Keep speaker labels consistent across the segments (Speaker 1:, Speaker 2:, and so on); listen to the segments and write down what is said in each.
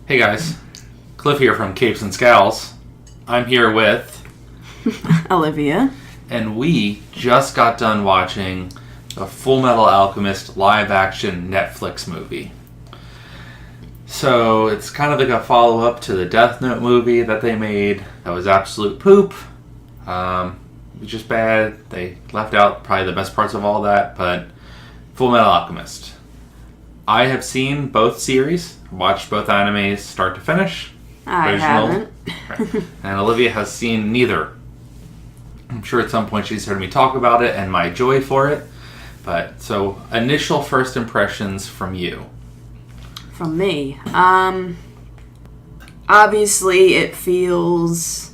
Speaker 1: Hey guys, Cliff here from Capes and Scowls. I'm here with...
Speaker 2: Olivia.
Speaker 1: And we just got done watching a Full Metal Alchemist live-action Netflix movie. So it's kind of like a follow-up to the Death Note movie that they made. That was absolute poop. It was just bad. They left out probably the best parts of all that, but Full Metal Alchemist. I have seen both series, watched both animes start to finish.
Speaker 2: I haven't.
Speaker 1: And Olivia has seen neither. I'm sure at some point she's heard me talk about it and my joy for it. But, so, initial first impressions from you.
Speaker 2: From me. Obviously it feels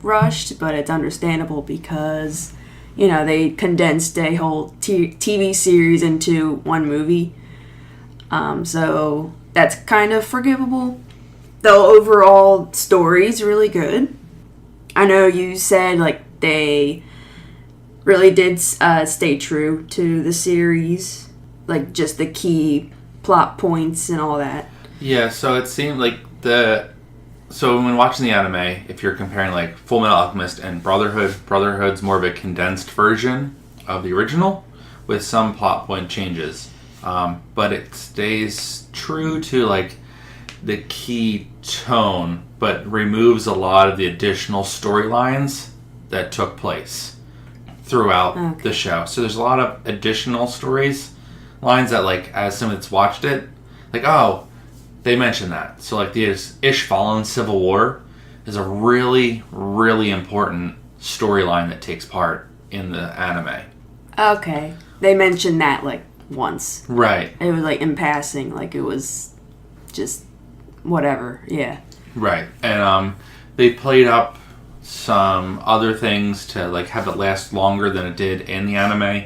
Speaker 2: rushed, but it's understandable because, you know, they condensed a whole TV series into one movie. So that's kind of forgivable. The overall story's really good. I know you said, like, they really did stay true to the series. Like, just the key plot points and all that.
Speaker 1: Yeah, so it seemed like So when watching the anime, if you're comparing, like, Full Metal Alchemist and Brotherhood's more of a condensed version of the original with some plot point changes. But it stays true to, like, the key tone, but removes a lot of the additional storylines that took place throughout the show. So there's a lot of additional lines that, like, as someone that's watched it, like, oh, they mentioned that. So, like, the Ishvalan Civil War is a really, really important storyline that takes part in the anime.
Speaker 2: Okay. They mentioned that, like, once.
Speaker 1: Right.
Speaker 2: It was, like, in passing. Like, it was just whatever. Yeah.
Speaker 1: Right. And they played up some other things to, like, have it last longer than it did in the anime.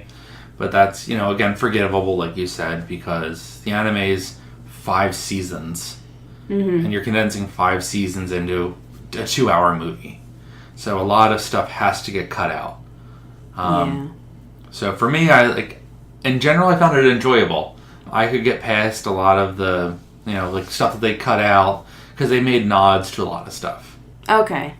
Speaker 1: But that's, you know, again, forgivable, like you said, because the anime is 5 seasons. Mm-hmm. And you're condensing 5 seasons into a 2-hour movie. So a lot of stuff has to get cut out.
Speaker 2: Yeah.
Speaker 1: So for me, in general, I found it enjoyable. I could get past a lot of the, you know, like, stuff that they cut out, because they made nods to a lot of stuff.
Speaker 2: Okay.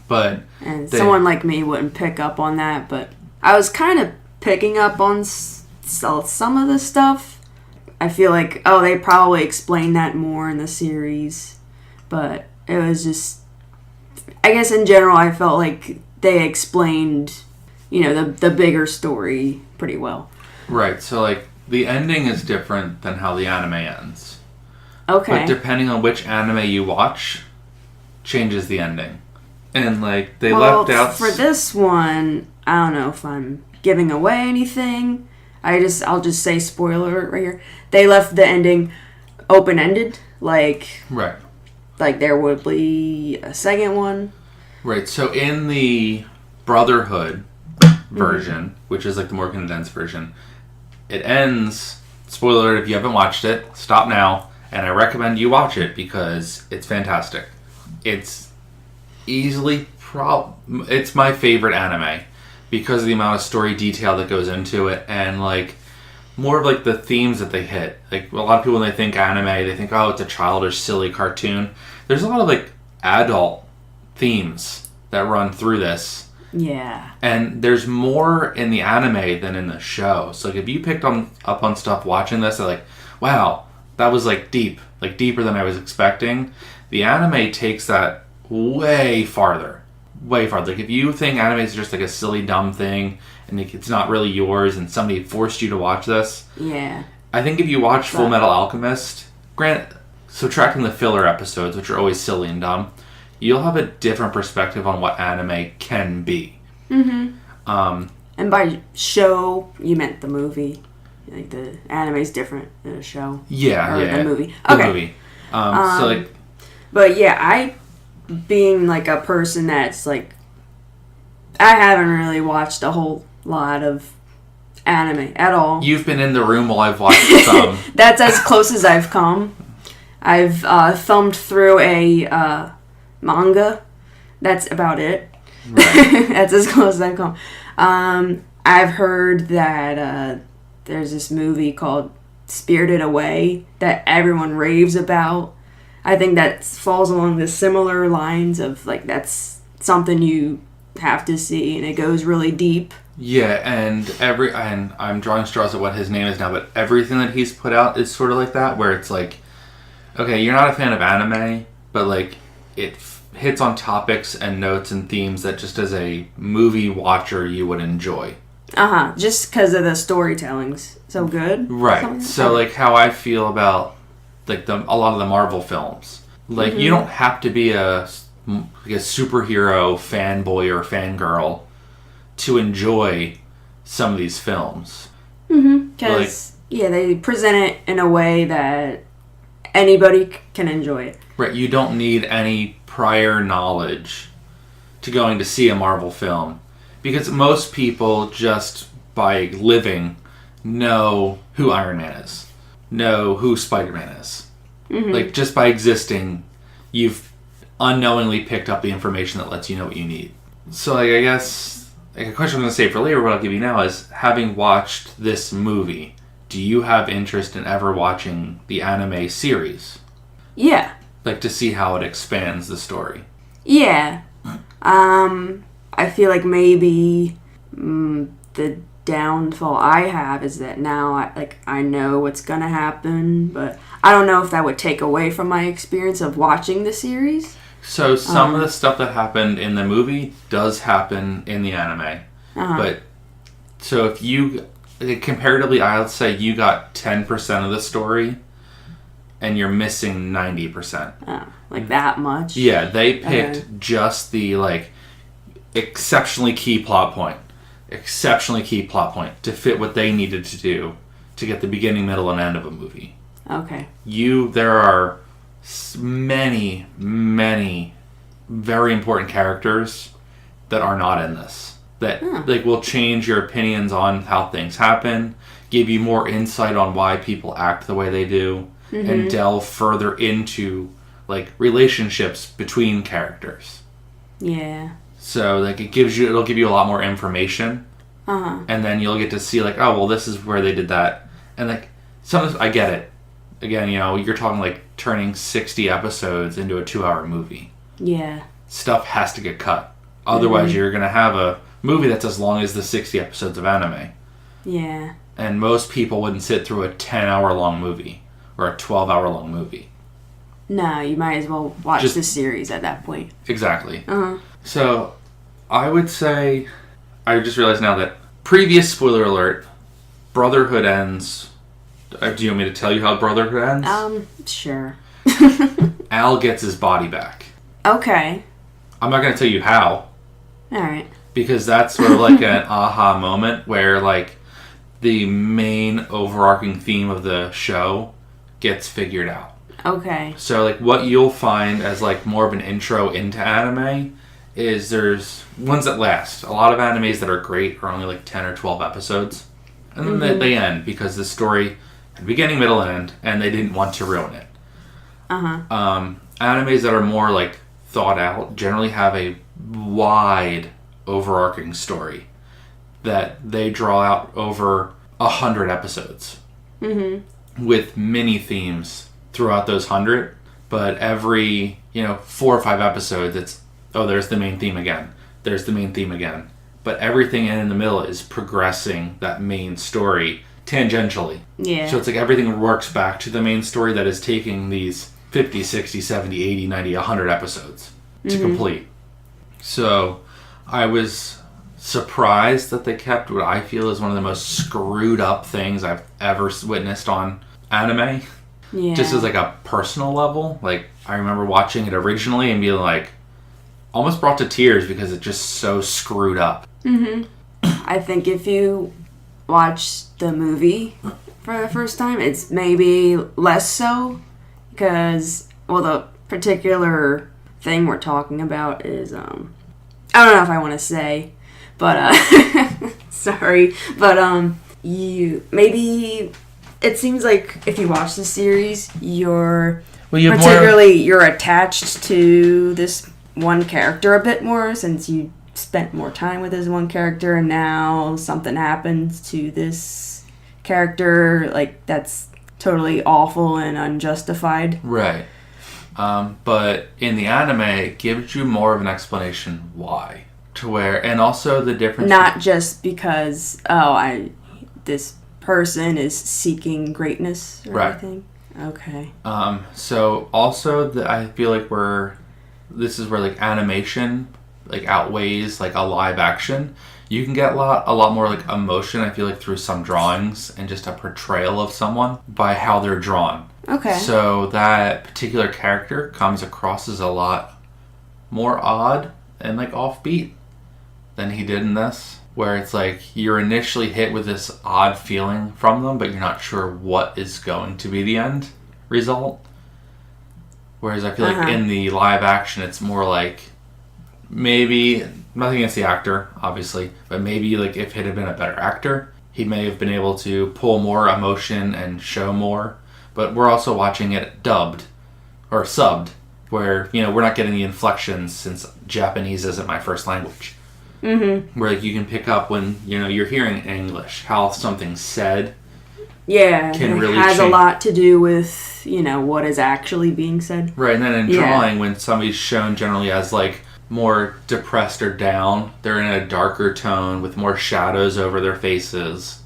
Speaker 1: But
Speaker 2: someone like me wouldn't pick up on that, but I was kind of picking up on some of the stuff. I feel like, they probably explained that more in the series, but it was just, I guess in general, I felt like they explained, you know, the bigger story pretty well.
Speaker 1: Right, so, like, the ending is different than how the anime ends.
Speaker 2: Okay.
Speaker 1: But depending on which anime you watch, changes the ending. And, like, they left out...
Speaker 2: for this one, I don't know if I'm giving away anything. I'll just say spoiler right here. They left the ending open-ended. Like...
Speaker 1: Right.
Speaker 2: Like, there would be a second one.
Speaker 1: Right, so in the Brotherhood version, which is, like, the more condensed version, it ends... Spoiler alert, if you haven't watched it, stop now. And I recommend you watch it because it's fantastic. It's easily it's my favorite anime because of the amount of story detail that goes into it and, like, more of, like, the themes that they hit. Like, a lot of people when they think anime, they think, oh, it's a childish, silly cartoon. There's a lot of, like, adult themes that run through this.
Speaker 2: Yeah. And
Speaker 1: there's more in the anime than in the show. So, like, if you picked up on stuff watching this, they're like, wow, that was, like, deep. Like, deeper than I was expecting. The anime takes that way farther. Way farther. Like, if you think anime is just, like, a silly, dumb thing, and it's not really yours, and somebody forced you to watch this.
Speaker 2: Yeah.
Speaker 1: I think if you watch Full Metal Alchemist, subtracting the filler episodes, which are always silly and dumb, you'll have a different perspective on what anime can be. Mm-hmm.
Speaker 2: And by show, you meant the movie. Like, the anime's different than a show.
Speaker 1: Yeah,
Speaker 2: or
Speaker 1: yeah.
Speaker 2: the movie.
Speaker 1: The
Speaker 2: okay.
Speaker 1: movie. So, like...
Speaker 2: But, yeah, being, like, a person that's, like... I haven't really watched a whole lot of anime at all.
Speaker 1: You've been in the room while I've watched some.
Speaker 2: That's as close as I've come. I've thumbed through a manga. That's about it. Right. That's as close as I've come. I've heard that there's this movie called Spirited Away that everyone raves about. I think that falls along the similar lines of, like, that's something you have to see, and it goes really deep.
Speaker 1: Yeah, and I'm drawing straws at what his name is now, but everything that he's put out is sort of like that, where it's like, okay, you're not a fan of anime, but, like, it hits on topics and notes and themes that just as a movie watcher you would enjoy.
Speaker 2: Just because of the storytelling's so good.
Speaker 1: Right. So, like, how I feel about, like, a lot of the Marvel films. Like, you don't have to be a superhero fanboy or fangirl to enjoy some of these films.
Speaker 2: Because, they present it in a way that anybody can enjoy it.
Speaker 1: Right. You don't need any prior knowledge to going to see a Marvel film. Because most people, just by living, know who Iron Man is. Know who Spider-Man is. Like, just by existing, you've unknowingly picked up the information that lets you know what you need. So, like, I guess, like, a question I'm going to save for later, what I'll give you now is, having watched this movie, do you have interest in ever watching the anime series?
Speaker 2: Yeah.
Speaker 1: Like, to see how it expands the story?
Speaker 2: Yeah. I feel like maybe the downfall I have is that now I know what's going to happen, but I don't know if that would take away from my experience of watching the series.
Speaker 1: So some of the stuff that happened in the movie does happen in the anime. But so if you, comparatively, I would say you got 10% of the story and you're missing 90%.
Speaker 2: Oh, like that much?
Speaker 1: Yeah, they picked just the, like, exceptionally key plot point to fit what they needed to do to get the beginning, middle, and end of a movie.
Speaker 2: Okay.
Speaker 1: There are many, many very important characters that are not in this. That like will change your opinions on how things happen, give you more insight on why people act the way they do, and delve further into, like, relationships between characters.
Speaker 2: Yeah.
Speaker 1: So, like, it'll give you a lot more information. And then you'll get to see, like, oh, well, this is where they did that. And, like, sometimes I get it. Again, you're talking, like, turning 60 episodes into a 2-hour movie.
Speaker 2: Yeah.
Speaker 1: Stuff has to get cut. Otherwise, you're going to have a movie that's as long as the 60 episodes of anime.
Speaker 2: Yeah.
Speaker 1: And most people wouldn't sit through a 10-hour long movie or a 12-hour long movie.
Speaker 2: No, you might as well watch the series at that point.
Speaker 1: Exactly. So, I would say, I just realized now that, previous spoiler alert, Brotherhood ends. Do you want me to tell you how Brotherhood ends?
Speaker 2: Sure.
Speaker 1: Al gets his body back.
Speaker 2: Okay.
Speaker 1: I'm not going to tell you how.
Speaker 2: Alright.
Speaker 1: Because that's sort of like an aha moment where, like, the main overarching theme of the show gets figured out.
Speaker 2: Okay.
Speaker 1: So, like, what you'll find as, like, more of an intro into anime is there's ones that last. A lot of animes that are great are only, like, 10 or 12 episodes. And then they end because the story had beginning, middle, and end, and they didn't want to ruin it. Animes that are more, like, thought out generally have a wide overarching story that they draw out over 100 episodes. With mini themes throughout those 100, but every 4 or 5 episodes it's there's the main theme again, there's the main theme again, but everything in the middle is progressing that main story tangentially. So it's like everything works back to the main story that is taking these 50, 60, 70, 80, 90, 100 episodes to complete. So I was surprised that they kept what I feel is one of the most screwed up things I've ever witnessed on anime. Just as, like, a personal level. Like, I remember watching it originally and being, like, almost brought to tears because it's just so screwed up.
Speaker 2: I think if you watch the movie for the first time, it's maybe less so. Because, well, the particular thing we're talking about is, I don't know if I want to say, but, sorry. But, maybe... It seems like if you watch the series, you're attached to this one character a bit more since you spent more time with this one character, and now something happens to this character, like, that's totally awful and unjustified.
Speaker 1: Right. But in the anime, it gives you more of an explanation why. To where, and also the difference.
Speaker 2: Not just because, this person is seeking greatness or
Speaker 1: Right.
Speaker 2: anything. Okay.
Speaker 1: So also I feel like this is where like animation like outweighs like a live action. You can get a lot more like emotion, I feel like, through some drawings and just a portrayal of someone by how they're drawn.
Speaker 2: Okay.
Speaker 1: So that particular character comes across as a lot more odd and like offbeat than he did in this, where it's like you're initially hit with this odd feeling from them, but you're not sure what is going to be the end result. Whereas I feel like in the live action, it's more like maybe, nothing against the actor, obviously, but maybe like if it had been a better actor, he may have been able to pull more emotion and show more. But we're also watching it dubbed or subbed, where, you know, we're not getting the inflections since Japanese isn't my first language. Mm-hmm. Where like you can pick up when, you know, you're hearing English, how something's said.
Speaker 2: Yeah,
Speaker 1: can
Speaker 2: it
Speaker 1: really
Speaker 2: has
Speaker 1: change.
Speaker 2: a lot to do with, you know, what is actually being said.
Speaker 1: Right, and then in drawing, when somebody's shown generally as like more depressed or down, they're in a darker tone with more shadows over their faces.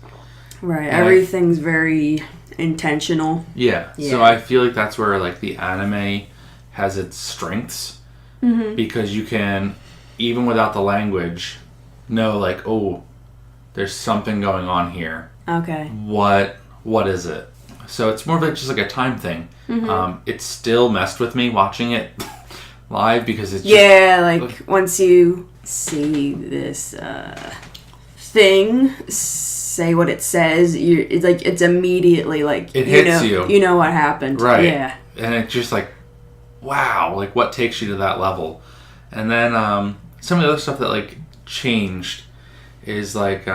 Speaker 2: Right, everything's very intentional.
Speaker 1: Yeah, so I feel like that's where like the anime has its strengths, because you can, even without the language, know like, oh, there's something going on here.
Speaker 2: Okay.
Speaker 1: What is it? So it's more of like just like a time thing. It still messed with me watching it live because it's just,
Speaker 2: once you see this thing say what it says, it's immediately like
Speaker 1: it hits you.
Speaker 2: You know what happened,
Speaker 1: right?
Speaker 2: Yeah,
Speaker 1: and it's just like, wow, like what takes you to that level? And then some of the other stuff that like changed is like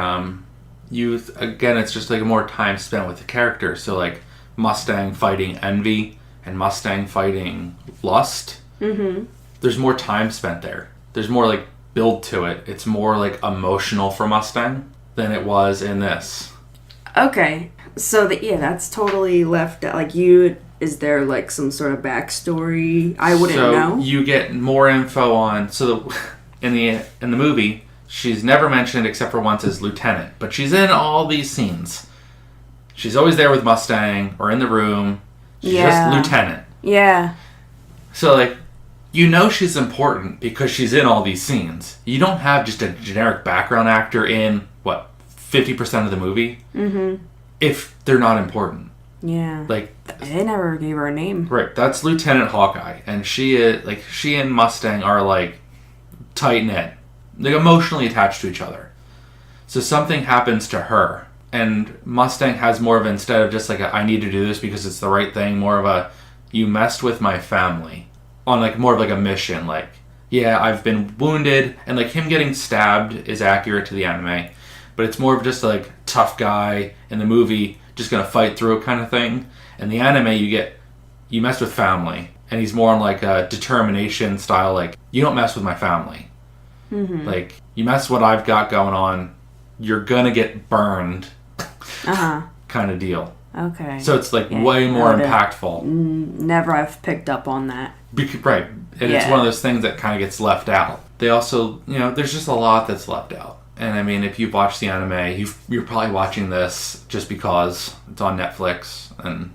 Speaker 1: it's just like more time spent with the character. So like Mustang fighting envy and Mustang fighting lust. There's more time spent there. There's more like build to it. It's more like emotional for Mustang than it was in this.
Speaker 2: Okay, so that's totally left out. Like is there like some sort of backstory? I wouldn't know.
Speaker 1: So you get more info on. So in the movie, she's never mentioned except for once as Lieutenant, but she's in all these scenes. She's always there with Mustang or in the room. She's just Lieutenant.
Speaker 2: Yeah.
Speaker 1: So like, you know she's important because she's in all these scenes. You don't have just a generic background actor in 50% of the movie if they're not important.
Speaker 2: Yeah.
Speaker 1: Like,
Speaker 2: they never gave her a name.
Speaker 1: Right. That's Lieutenant Hawkeye, and she and Mustang are like tight knit, like emotionally attached to each other. So something happens to her, and Mustang has more of, instead of just like I need to do this because it's the right thing, more of a, you messed with my family, on like more of like a mission. Like, yeah, I've been wounded, and like him getting stabbed is accurate to the anime, but it's more of just like tough guy in the movie, just gonna fight through it kind of thing. In the anime, you mess with family, and he's more on like a determination style. Like, you don't mess with my family. Like, you mess what I've got going on, you're gonna get burned. Kind of deal.
Speaker 2: Okay.
Speaker 1: So it's like way more impactful.
Speaker 2: Never have picked up on that.
Speaker 1: Right. And it's one of those things that kind of gets left out. They also, there's just a lot that's left out. And I mean, if you've watched the anime, you're probably watching this just because it's on Netflix and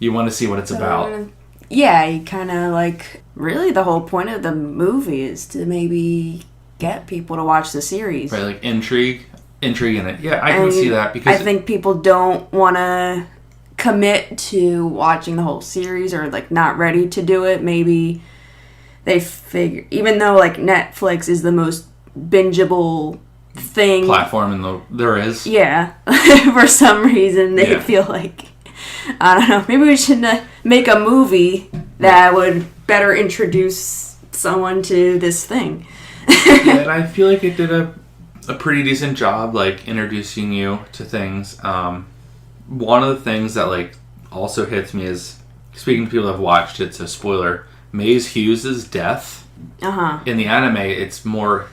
Speaker 1: you want to see what it's about.
Speaker 2: Yeah, you kind of like, really the whole point of the movie is to maybe get people to watch the series.
Speaker 1: Right, like intrigue in it. Yeah, I can see that, because
Speaker 2: I think people don't want to commit to watching the whole series, or like not ready to do it. Maybe they figure, even though like Netflix is the most bingeable thing
Speaker 1: platform there is.
Speaker 2: Yeah. For some reason they feel like, I don't know, maybe we should make a movie that would better introduce someone to this thing.
Speaker 1: And I feel like it did a pretty decent job, like, introducing you to things. One of the things that, like, also hits me is, speaking to people who have watched it, so spoiler, Maze Hughes' death. In the anime, it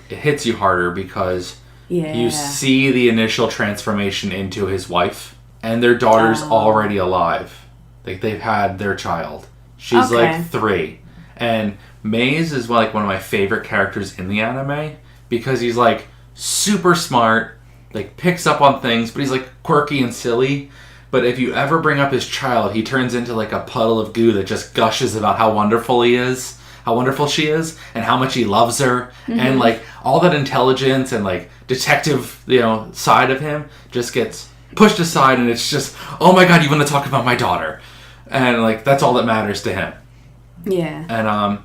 Speaker 1: hits you harder because you see the initial transformation into his wife, and their daughter's already alive. Like, they've had their child. She's
Speaker 2: Okay.
Speaker 1: like 3. And Maze is like one of my favorite characters in the anime because he's like super smart, like picks up on things, but he's like quirky and silly. But if you ever bring up his child, he turns into like a puddle of goo that just gushes about how wonderful he is, how wonderful she is, and how much he loves her. And like all that intelligence and like detective, side of him just gets pushed aside, and it's just, oh my god, you want to talk about my daughter. And like that's all that matters to him.
Speaker 2: Yeah.
Speaker 1: And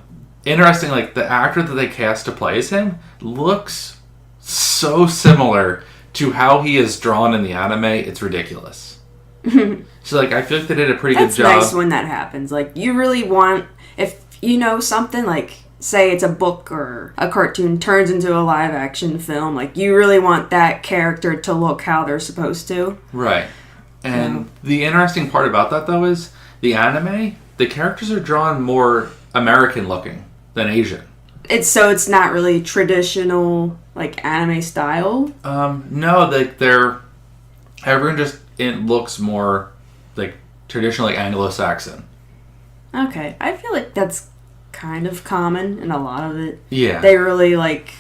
Speaker 1: interesting, like the actor that they cast to play as him looks so similar to how he is drawn in the anime. It's ridiculous. So like I feel like they did a pretty
Speaker 2: That's
Speaker 1: good job.
Speaker 2: nice when that happens. Like you really want, if you know something, like say it's a book or a cartoon turns into a live action film, like you really want that character to look how they're supposed to.
Speaker 1: Right. And the interesting part about that though is the anime, the characters are drawn more American looking than Asian.
Speaker 2: It's not really traditional like anime style.
Speaker 1: No, they're everyone just, it looks more like traditional, like Anglo-Saxon.
Speaker 2: Okay, I feel like that's kind of common in a lot of it.
Speaker 1: Yeah.
Speaker 2: They really like,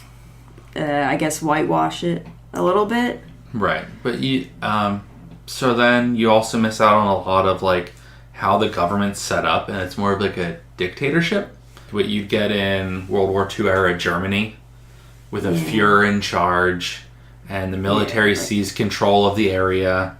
Speaker 2: I guess, whitewash it a little bit.
Speaker 1: Right. But so then you also miss out on a lot of like how the government's set up, and it's more of like a dictatorship. What you'd get in World War II era Germany with a Fuhrer in charge, and the military sees control of the area.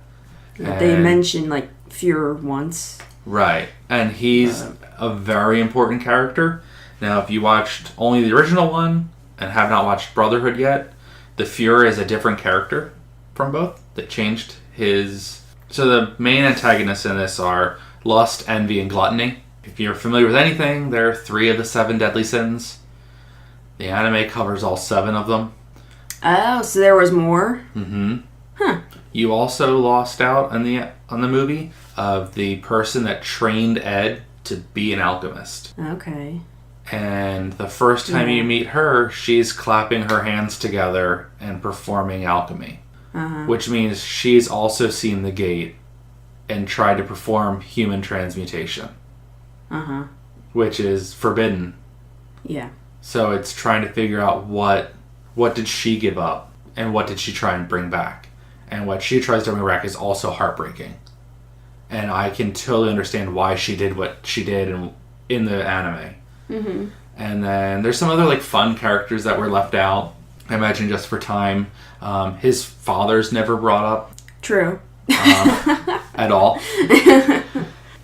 Speaker 2: They mentioned like Fuhrer once.
Speaker 1: Right. And he's a very important character. Now, if you watched only the original one and have not watched Brotherhood yet, the Fuhrer is a different character from both that changed his... So the main antagonists in this are lust, envy, and gluttony. If you're familiar with anything, there are 3 of the 7 deadly sins. The anime covers all 7 of them.
Speaker 2: Oh, so there was more?
Speaker 1: Mm-hmm.
Speaker 2: Huh.
Speaker 1: You also lost out on the movie of the person that trained Ed to be an alchemist.
Speaker 2: Okay.
Speaker 1: And the first time you meet her, she's clapping her hands together and performing alchemy. Which means she's also seen the gate and tried to perform human transmutation. Which is forbidden.
Speaker 2: Yeah.
Speaker 1: So it's trying to figure out what did she give up and what did she try and bring back. And what she tries to bring back is also heartbreaking. And I can totally understand why she did what she did in the anime. Mm-hmm. And then there's some other like fun characters that were left out. I imagine just for time. His father's never brought up.
Speaker 2: True.
Speaker 1: At all.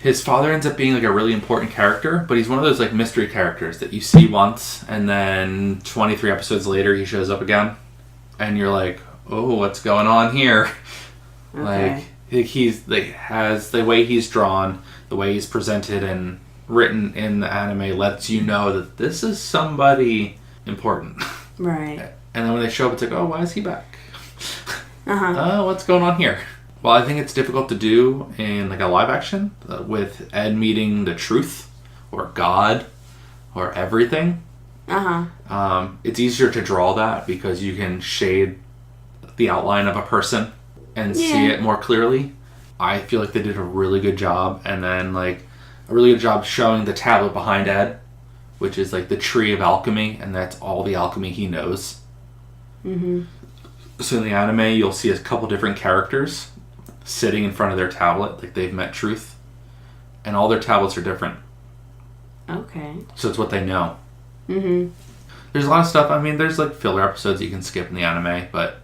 Speaker 1: His father ends up being like a really important character, but he's one of those like mystery characters that you see once and then 23 episodes later he shows up again. And you're like, oh, what's going on here?
Speaker 2: Okay.
Speaker 1: Like he's has the way he's drawn, the way he's presented and written in the anime lets you know that this is somebody important.
Speaker 2: Right.
Speaker 1: And then when they show up, it's like, oh, why is he back? What's going on here? Well, I think it's difficult to do in like a live action with Ed meeting the truth or God or everything. It's easier to draw that because you can shade the outline of a person and see it more clearly. I feel like they did a really good job, and then like a really good job showing the tablet behind Ed, which is like the tree of alchemy, and that's all the alchemy he knows. So in the anime, you'll see a couple different characters sitting in front of their tablet, like they've met truth, and all their tablets are different.
Speaker 2: Okay.
Speaker 1: So it's what they know. There's a lot of stuff. I mean, there's like filler episodes you can skip in the anime, but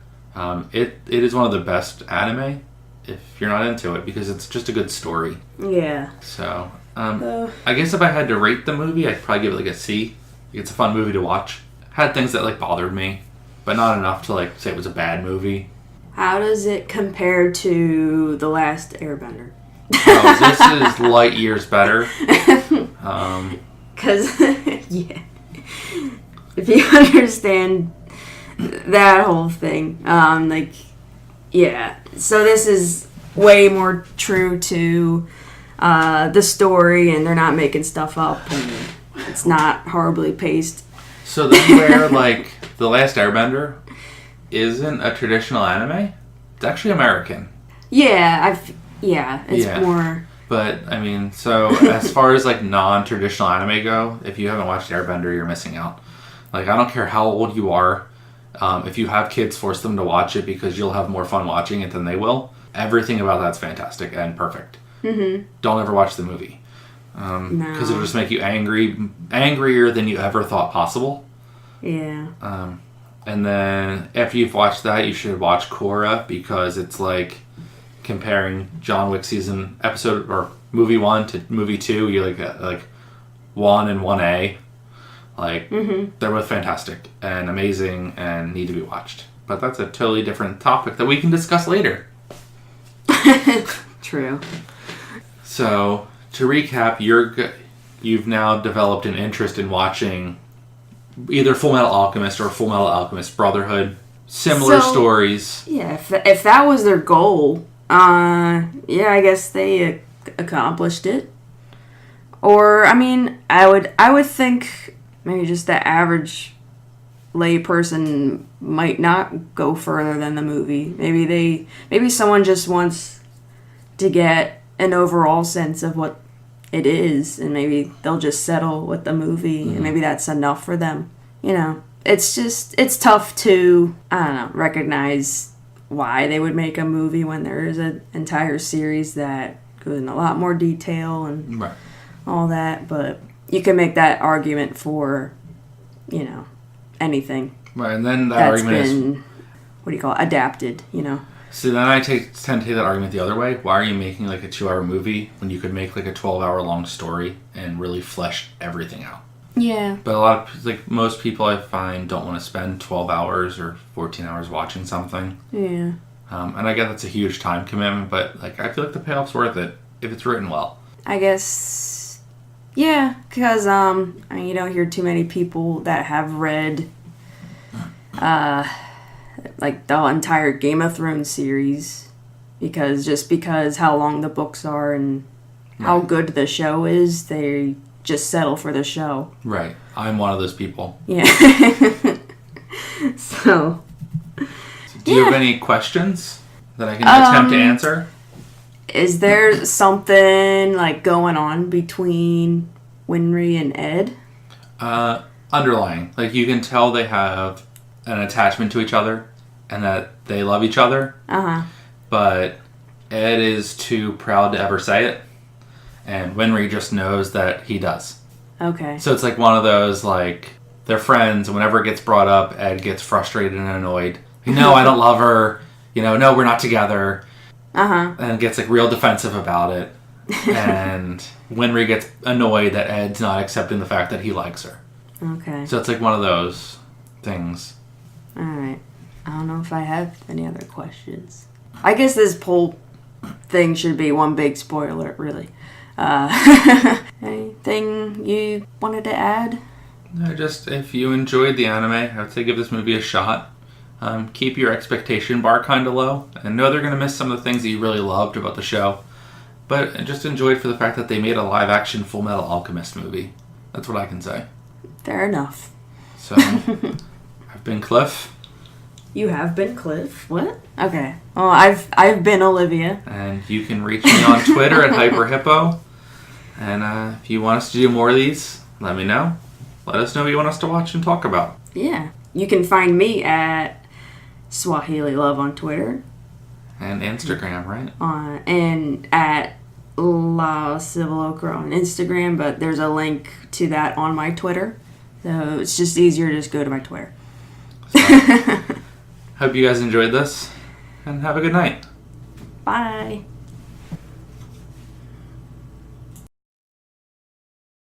Speaker 1: it is one of the best anime if you're not into it because it's just a good story.
Speaker 2: Yeah.
Speaker 1: So I guess if I had to rate the movie, I'd probably give it like a C. It's a fun movie to watch. Had things that like bothered me, but not enough to like say it was a bad movie.
Speaker 2: How does it compare to The Last Airbender?
Speaker 1: Oh, this is light years better.
Speaker 2: Because, yeah. If you understand that whole thing, yeah. So this is way more true to the story, and they're not making stuff up, and it's not horribly paced.
Speaker 1: So then where, like, The Last Airbender isn't a traditional anime, it's actually American.
Speaker 2: Yeah, it's more...
Speaker 1: But, I mean, so as far as, like, non-traditional anime go, if you haven't watched Airbender, you're missing out. Like, I don't care how old you are. If you have kids, force them to watch it because you'll have more fun watching it than they will. Everything about that's fantastic and perfect. Mm-hmm. Don't ever watch the movie. Because it'll just make you angrier than you ever thought possible.
Speaker 2: Yeah.
Speaker 1: And then after you've watched that, you should watch Korra because it's like comparing John Wick episode or movie 1 to movie 2. You like 1 and 1A. Like they're both fantastic and amazing and need to be watched. But that's a totally different topic that we can discuss later.
Speaker 2: True.
Speaker 1: So to recap, you've now developed an interest in watching either Full Metal Alchemist or Full Metal Alchemist Brotherhood. Similar stories.
Speaker 2: Yeah, if that was their goal, I guess they accomplished it. Or, I mean, I would think maybe just the average lay person might not go further than the movie. Maybe someone just wants to get an overall sense of what it is, and maybe they'll just settle with the movie, and maybe that's enough for them. You know, it's tough to, I don't know, recognize why they would make a movie when there is an entire series that goes in a lot more detail and all that, but you can make that argument for, you know, anything.
Speaker 1: Right, and then that argument
Speaker 2: is, what do you call it, adapted, you know.
Speaker 1: So then I tend to take that argument the other way. Why are you making like a 2-hour movie when you could make like a 12-hour long story and really flesh everything out?
Speaker 2: Yeah.
Speaker 1: But a lot of, like, most people I find don't want to spend 12 hours or 14 hours watching something.
Speaker 2: Yeah.
Speaker 1: And I get that's a huge time commitment, but like I feel like the payoff's worth it if it's written well.
Speaker 2: I guess, yeah, because I mean, you don't hear too many people that have read like the entire Game of Thrones series because how long the books are and how good the show is, they just settle for the show.
Speaker 1: Right. I'm one of those people.
Speaker 2: Yeah. So
Speaker 1: do you have any questions that I can attempt to answer?
Speaker 2: Is there something like going on between Winry and Ed?
Speaker 1: Underlying. Like you can tell they have an attachment to each other and that they love each other.
Speaker 2: Uh-huh.
Speaker 1: But Ed is too proud to ever say it. And Winry just knows that he does.
Speaker 2: Okay.
Speaker 1: So it's like one of those, like, they're friends, and whenever it gets brought up, Ed gets frustrated and annoyed. No, I don't love her. You know, no, we're not together.
Speaker 2: Uh-huh.
Speaker 1: And gets, like, real defensive about it. And Winry gets annoyed that Ed's not accepting the fact that he likes her.
Speaker 2: Okay.
Speaker 1: So it's like one of those things.
Speaker 2: Alright. I don't know if I have any other questions. I guess this whole thing should be one big spoiler, really. Anything you wanted to add?
Speaker 1: No, just if you enjoyed the anime, I would say give this movie a shot. Keep your expectation bar kind of low, and know they're going to miss some of the things that you really loved about the show. But just enjoy it for the fact that they made a live-action Full Metal Alchemist movie. That's what I can say.
Speaker 2: Fair enough.
Speaker 1: So, I've been Cliff.
Speaker 2: You have been Cliff? What? Okay. Well, I've been Olivia.
Speaker 1: And you can reach me on Twitter at HyperHippo. And if you want us to do more of these, let me know. Let us know what you want us to watch and talk about.
Speaker 2: Yeah. You can find me at Swahili Love on Twitter.
Speaker 1: And Instagram, right?
Speaker 2: And at La Civil Okra on Instagram, but there's a link to that on my Twitter. So it's just easier to just go to my Twitter.
Speaker 1: So, hope you guys enjoyed this, and have a good night.
Speaker 2: Bye.